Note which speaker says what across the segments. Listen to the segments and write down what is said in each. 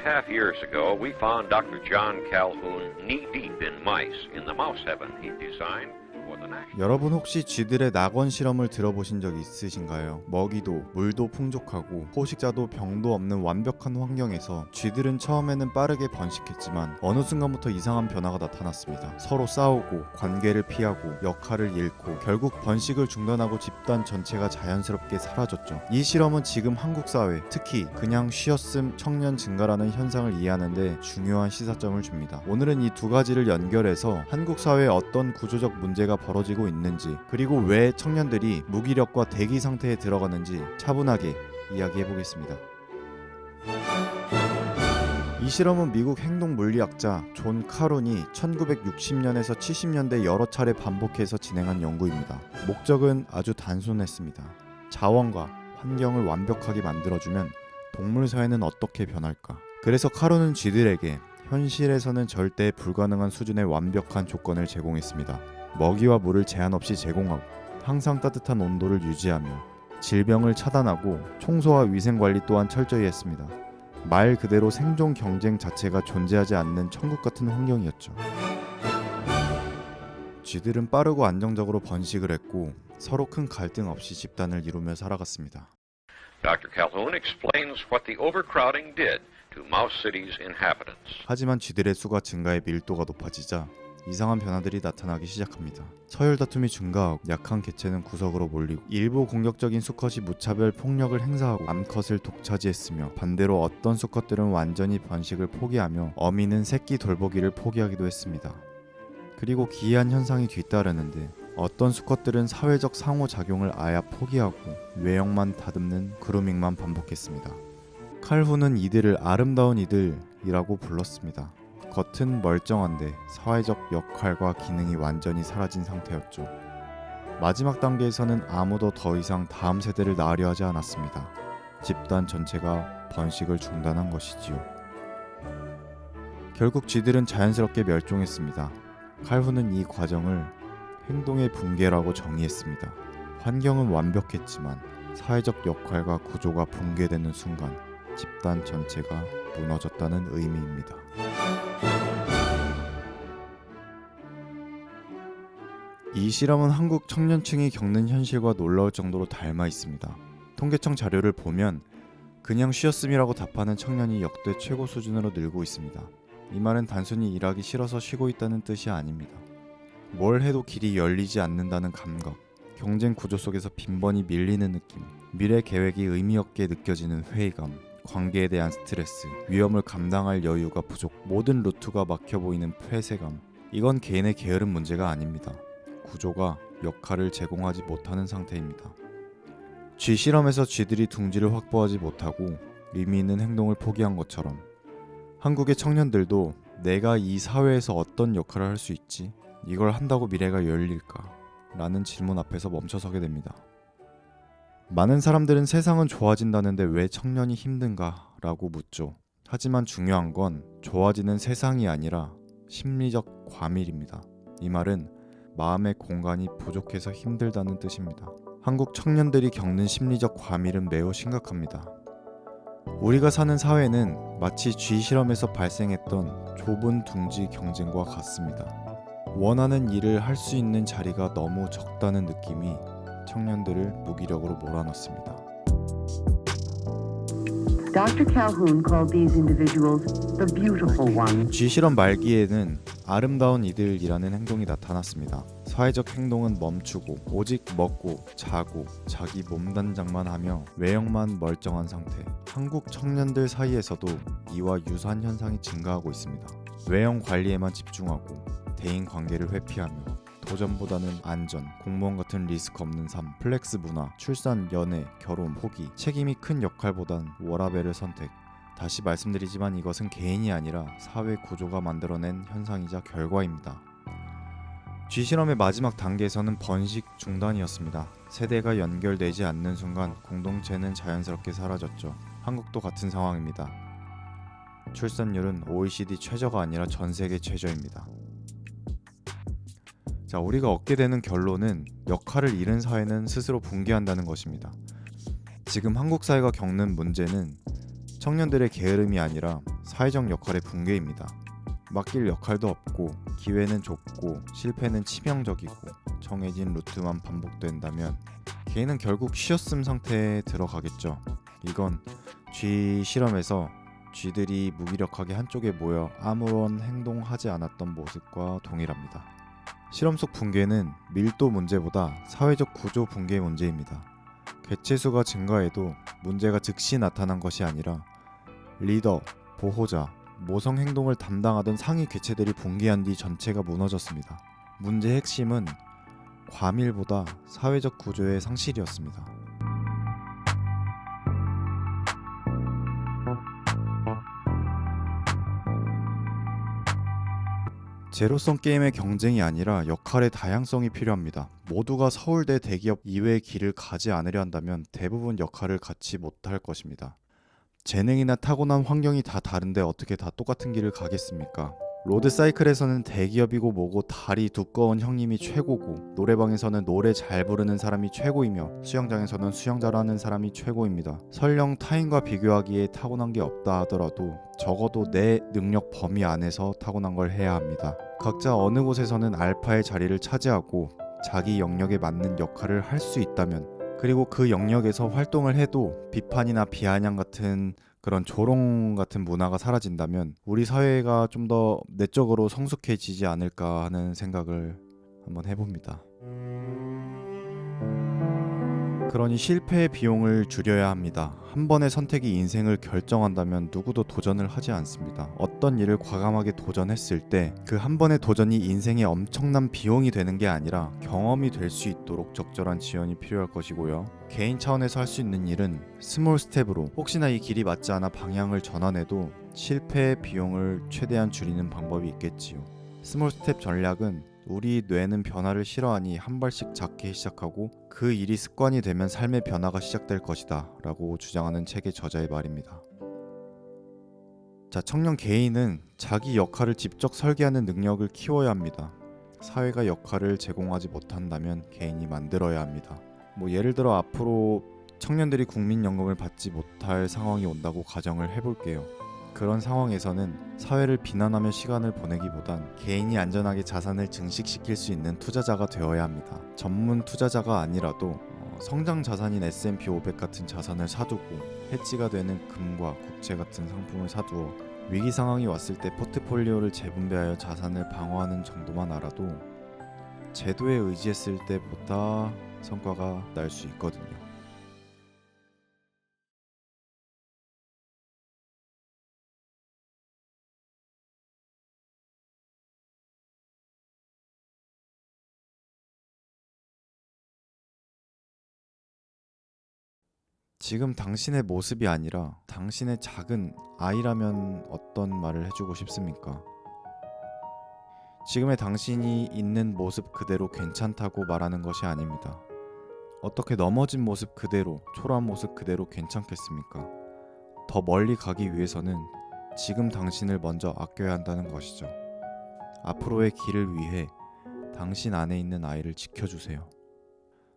Speaker 1: 6.5 years ago, we found Dr. John Calhoun knee-deep in mice in the mouse heaven he designed for the national.
Speaker 2: 여러분 혹시 쥐들의 낙원 실험을 들어보신 적 있으신가요? 먹이도 물도 풍족하고 포식자도 병도 없는 완벽한 환경에서 쥐들은 처음에는 빠르게 번식했지만 어느 순간부터 이상한 변화가 나타났습니다. 서로 싸우고 관계를 피하고 역할을 잃고 결국 번식을 중단하고 집단 전체가 자연스럽게 사라졌죠. 이 실험은 지금 한국 사회, 특히 그냥 쉬었음 청년 증가라는 현상을 이해하는 데 중요한 시사점을 줍니다. 오늘은 이 두 가지를 연결해서 한국 사회에 어떤 구조적 문제가 벌어지고 있는지, 그리고 왜 청년들이 무기력과 대기 상태에 들어가는지 차분하게 이야기해보겠습니다. 이 실험은 미국 행동물리학자 존 카룬이 1960년에서 70년대 여러 차례 반복해서 진행한 연구입니다. 목적은 아주 단순했습니다. 자원과 환경을 완벽하게 만들어주면 동물 사회는 어떻게 변할까? 그래서 카룬은 쥐들에게 현실에서는 절대 불가능한 수준의 완벽한 조건을 제공했습니다. 먹이와 물을 제한 없이 제공하고 항상 따뜻한 온도를 유지하며 질병을 차단하고 청소와 위생관리 또한 철저히 했습니다. 말 그대로 생존 경쟁 자체가 존재하지 않는 천국 같은 환경이었죠. 쥐들은 빠르고 안정적으로 번식을 했고 서로 큰 갈등 없이 집단을 이루며 살아갔습니다.
Speaker 1: Dr. Calhoun explains what the overcrowding did to Mouse City's inhabitants.
Speaker 2: 하지만 쥐들의 수가 증가해 밀도가 높아지자 이상한 변화들이 나타나기 시작합니다. 서열 다툼이 증가하고 약한 개체는 구석으로 몰리고 일부 공격적인 수컷이 무차별 폭력을 행사하고 암컷을 독차지했으며 반대로 어떤 수컷들은 완전히 번식을 포기하며 어미는 새끼 돌보기를 포기하기도 했습니다. 그리고 기이한 현상이 뒤따르는데 어떤 수컷들은 사회적 상호작용을 아예 포기하고 외형만 다듬는 그루밍만 반복했습니다. 칼훈은 이들을 아름다운 이들이라고 불렀습니다. 겉은 멀쩡한데 사회적 역할과 기능이 완전히 사라진 상태였죠. 마지막 단계에서는 아무도 더 이상 다음 세대를 낳으려 하지 않았습니다. 집단 전체가 번식을 중단한 것이지요. 결국 쥐들은 자연스럽게 멸종했습니다. 칼훈은 이 과정을 행동의 붕괴라고 정의했습니다. 환경은 완벽했지만 사회적 역할과 구조가 붕괴되는 순간 집단 전체가 무너졌다는 의미입니다. 이 실험은 한국 청년층이 겪는 현실과 놀라울 정도로 닮아 있습니다. 통계청 자료를 보면 그냥 쉬었음이라고 답하는 청년이 역대 최고 수준으로 늘고 있습니다. 이 말은 단순히 일하기 싫어서 쉬고 있다는 뜻이 아닙니다. 뭘 해도 길이 열리지 않는다는 감각, 경쟁 구조 속에서 빈번히 밀리는 느낌, 미래 계획이 의미 없게 느껴지는 회의감, 관계에 대한 스트레스, 위험을 감당할 여유가 부족, 모든 루트가 막혀 보이는 폐쇄감. 이건 개인의 게으른 문제가 아닙니다. 구조가 역할을 제공하지 못하는 상태입니다. 쥐 실험에서 쥐들이 둥지를 확보하지 못하고 의미 있는 행동을 포기한 것처럼 한국의 청년들도 내가 이 사회에서 어떤 역할을 할 수 있지? 이걸 한다고 미래가 열릴까? 라는 질문 앞에서 멈춰서게 됩니다. 많은 사람들은 세상은 좋아진다는데 왜 청년이 힘든가? 라고 묻죠. 하지만 중요한 건 좋아지는 세상이 아니라 심리적 과밀입니다. 이 말은 마음의 공간이 부족해서 힘들다는 뜻입니다. 한국 청년들이 겪는 심리적 과밀은 매우 심각합니다. 우리가 사는 사회는 마치 쥐 실험에서 발생했던 좁은 둥지 경쟁과 같습니다. 원하는 일을 할 수 있는 자리가 너무 적다는 느낌이 청년들을 무기력으로 몰아넣습니다.
Speaker 3: Dr. Calhoun called these individuals the beautiful ones.
Speaker 2: 쥐 실험 말기에는 아름다운 이들이라는 행동이 나타났습니다. 사회적 행동은 멈추고 오직 먹고 자고 자기 몸단장만 하며 외형만 멀쩡한 상태. 한국 청년들 사이에서도 이와 유사한 현상이 증가하고 있습니다. 외형 관리에만 집중하고 대인 관계를 회피하며 도전보다는 안전, 공무원 같은 리스크 없는 삶, 플렉스 문화, 출산, 연애, 결혼, 포기, 책임이 큰 역할보단 워라밸을 선택. 다시 말씀드리지만 이것은 개인이 아니라 사회 구조가 만들어낸 현상이자 결과입니다. 쥐 실험의 마지막 단계에서는 번식 중단이었습니다. 세대가 연결되지 않는 순간 공동체는 자연스럽게 사라졌죠. 한국도 같은 상황입니다. 출산율은 OECD 최저가 아니라 전 세계 최저입니다. 자, 우리가 얻게 되는 결론은 역할을 잃은 사회는 스스로 붕괴한다는 것입니다. 지금 한국 사회가 겪는 문제는 청년들의 게으름이 아니라 사회적 역할의 붕괴입니다. 맡길 역할도 없고 기회는 좁고 실패는 치명적이고 정해진 루트만 반복된다면 개인은 결국 쉬었음 상태에 들어가겠죠. 이건 쥐 실험에서 쥐들이 무기력하게 한쪽에 모여 아무런 행동하지 않았던 모습과 동일합니다. 실험 속 붕괴는 밀도 문제보다 사회적 구조 붕괴 문제입니다. 개체수가 증가해도 문제가 즉시 나타난 것이 아니라 리더, 보호자, 모성 행동을 담당하던 상위 개체들이 붕괴한 뒤 전체가 무너졌습니다. 문제의 핵심은 과밀보다 사회적 구조의 상실이었습니다. 제로섬 게임의 경쟁이 아니라 역할의 다양성이 필요합니다. 모두가 서울대 대기업 이외의 길을 가지 않으려 한다면 대부분 역할을 갖지 못할 것입니다. 재능이나 타고난 환경이 다 다른데 어떻게 다 똑같은 길을 가겠습니까? 로드사이클에서는 대기업이고 뭐고 다리 두꺼운 형님이 최고고, 노래방에서는 노래 잘 부르는 사람이 최고이며 수영장에서는 수영 잘하는 사람이 최고입니다. 설령 타인과 비교하기에 타고난 게 없다 하더라도 적어도 내 능력 범위 안에서 타고난 걸 해야 합니다. 각자 어느 곳에서는 알파의 자리를 차지하고 자기 영역에 맞는 역할을 할 수 있다면, 그리고 그 영역에서 활동을 해도 비판이나 비아냥 같은 그런 조롱 같은 문화가 사라진다면 우리 사회가 좀 더 내적으로 성숙해지지 않을까 하는 생각을 한번 해봅니다. 그러니 실패의 비용을 줄여야 합니다. 한 번의 선택이 인생을 결정한다면 누구도 도전을 하지 않습니다. 어떤 일을 과감하게 도전했을 때 그 한 번의 도전이 인생에 엄청난 비용이 되는 게 아니라 경험이 될 수 있도록 적절한 지원이 필요할 것이고요. 개인 차원에서 할 수 있는 일은 스몰 스텝으로, 혹시나 이 길이 맞지 않아 방향을 전환해도 실패의 비용을 최대한 줄이는 방법이 있겠지요. 스몰 스텝 전략은 우리 뇌는 변화를 싫어하니 한 발씩 작게 시작하고 그 일이 습관이 되면 삶의 변화가 시작될 것이다 라고 주장하는 책의 저자의 말입니다. 자, 청년 개인은 자기 역할을 직접 설계하는 능력을 키워야 합니다. 사회가 역할을 제공하지 못한다면 개인이 만들어야 합니다. 예를 들어 앞으로 청년들이 국민연금을 받지 못할 상황이 온다고 가정을 해볼게요. 그런 상황에서는 사회를 비난하며 시간을 보내기보단 개인이 안전하게 자산을 증식시킬 수 있는 투자자가 되어야 합니다. 전문 투자자가 아니라도 성장 자산인 S&P 500 같은 자산을 사두고 해지가 되는 금과 국채 같은 상품을 사두어 위기 상황이 왔을 때 포트폴리오를 재분배하여 자산을 방어하는 정도만 알아도 제도에 의지했을 때보다 성과가 날 수 있거든요. 지금 당신의 모습이 아니라 당신의 작은 아이라면 어떤 말을 해주고 싶습니까? 지금의 당신이 있는 모습 그대로 괜찮다고 말하는 것이 아닙니다. 어떻게 넘어진 모습 그대로, 초라한 모습 그대로 괜찮겠습니까? 더 멀리 가기 위해서는 지금 당신을 먼저 아껴야 한다는 것이죠. 앞으로의 길을 위해 당신 안에 있는 아이를 지켜주세요.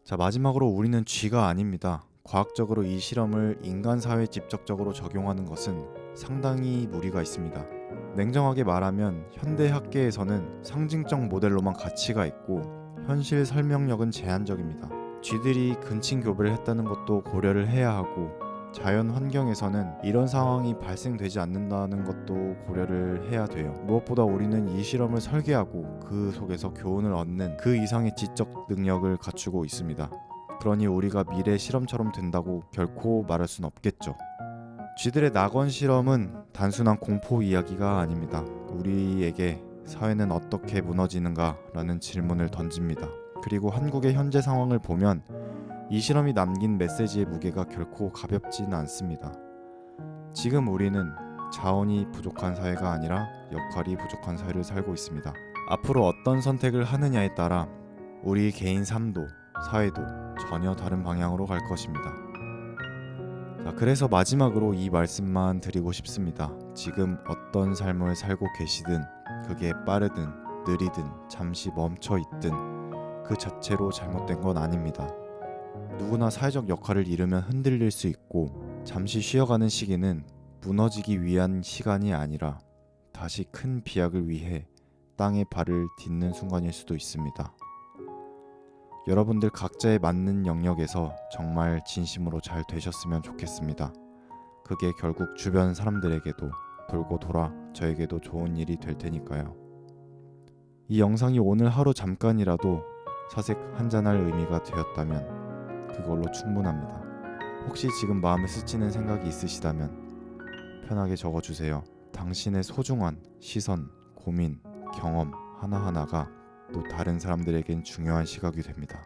Speaker 2: 자, 마지막으로 우리는 쥐가 아닙니다. 과학적으로 이 실험을 인간 사회에 직접적으로 적용하는 것은 상당히 무리가 있습니다. 냉정하게 말하면 현대 학계에서는 상징적 모델로만 가치가 있고 현실 설명력은 제한적입니다. 쥐들이 근친 교배를 했다는 것도 고려를 해야 하고 자연 환경에서는 이런 상황이 발생되지 않는다는 것도 고려를 해야 돼요. 무엇보다 우리는 이 실험을 설계하고 그 속에서 교훈을 얻는 그 이상의 지적 능력을 갖추고 있습니다. 그러니 우리가 미래 실험처럼 된다고 결코 말할 순 없겠죠. 쥐들의 낙원 실험은 단순한 공포 이야기가 아닙니다. 우리에게 사회는 어떻게 무너지는가 라는 질문을 던집니다. 그리고 한국의 현재 상황을 보면 이 실험이 남긴 메시지의 무게가 결코 가볍진 않습니다. 지금 우리는 자원이 부족한 사회가 아니라 역할이 부족한 사회를 살고 있습니다. 앞으로 어떤 선택을 하느냐에 따라 우리 개인 삶도 사회도 전혀 다른 방향으로 갈 것입니다. 자, 그래서 마지막으로 이 말씀만 드리고 싶습니다. 지금 어떤 삶을 살고 계시든 그게 빠르든 느리든 잠시 멈춰 있든 그 자체로 잘못된 건 아닙니다. 누구나 사회적 역할을 잃으면 흔들릴 수 있고 잠시 쉬어가는 시기는 무너지기 위한 시간이 아니라 다시 큰 비약을 위해 땅에 발을 딛는 순간일 수도 있습니다. 여러분들 각자의 맞는 영역에서 정말 진심으로 잘 되셨으면 좋겠습니다. 그게 결국 주변 사람들에게도 돌고 돌아 저에게도 좋은 일이 될 테니까요. 이 영상이 오늘 하루 잠깐이라도 사색 한잔할 의미가 되었다면 그걸로 충분합니다. 혹시 지금 마음에 스치는 생각이 있으시다면 편하게 적어주세요. 당신의 소중한 시선, 고민, 경험 하나하나가 또 다른 사람들에겐 중요한 시각이 됩니다.